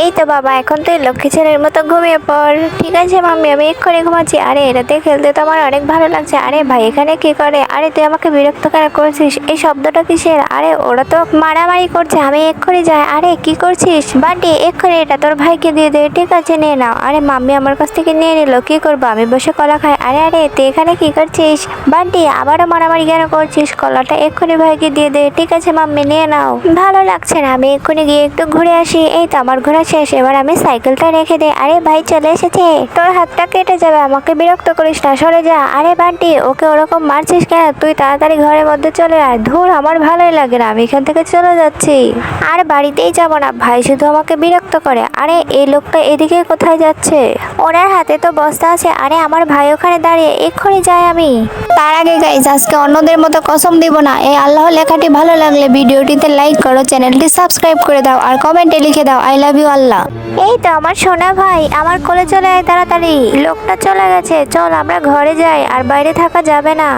এই তো বাবা, এখন তুই লক্ষ্মী ছেলের মতো ঘুমিয়ে পড়। ঠিক আছে মাম্মি, আমি এক্ষুনি ঘুমাচ্ছি। আরে এটাতে খেলতে তো আমার অনেক ভালো লাগছে। আরে ভাই এখানে কি করে? আরে তুই আমাকে বিরক্ত কেন করছিস? এই শব্দটা কিসের? আরে ওরা তো মারামারি করছে, আমি এক্ষুনি যাই। আরে কি করছিস বান্টি? এক্ষুনি এটা তোর ভাইকে দিয়ে দে। ঠিক আছে নিয়ে নাও। আরে মাম্মি আমার কাছ থেকে নিয়ে নিল, কি করবো? আমি বসে কলা খাই। আরে আরে তুই এখানে কি করছিস বান্টি? আবারও মারামারি কেন করছিস? কলাটা এক্ষুনি ভাইকে দিয়ে দে। ঠিক আছে মাম্মি নিয়ে নাও। ভালো লাগছে না, আমি এক্ষুনি গিয়ে একটু ঘুরে আসি। এই তো আমার ঘোরা শেষ, এবার আমি সাইকেলটা রেখে দে। আরে ভাই চলে এসেছে। তোর হাতটা কেটে যাবে, আমাকে বিরক্ত করিস না, সরে যা। আরে বান্টি ওকে ওরকম মারছিস কেন? তুই তাড়াতাড়ি ঘরের মধ্যে চলে আয়। ধুর, আমার ভালোই লাগে না, আমি এখান থেকে চলে যাচ্ছি। আর বাড়িতেই যাব না, ভাই শুধু আমাকে বিরক্ত করে। আরে এই লোকটা এদিকে কোথায় যাচ্ছে? ওনার হাতে তো বস্তা আছে। আরে আমার ভাই ওখানে দাঁড়িয়ে, এক্ষুনি যাই আমি। তার আগে গাইজ, আজকে অন্যদের মতো কসম দিব না। এই আল্লাহ লেখাটি ভালো লাগলে ভিডিওটিতে লাইক করো, চ্যানেলটি সাবস্ক্রাইব করে দাও আর কমেন্টে লিখে দাও আই লাভ ইউ আল্লাহ। এই তো আমার সোনা ভাই, আমার কোলে চলে আয় তাড়াতাড়ি। লোকটা চলে গেছে, চল আমরা ঘরে যাই, আর বাইরে থাকা যাবে না।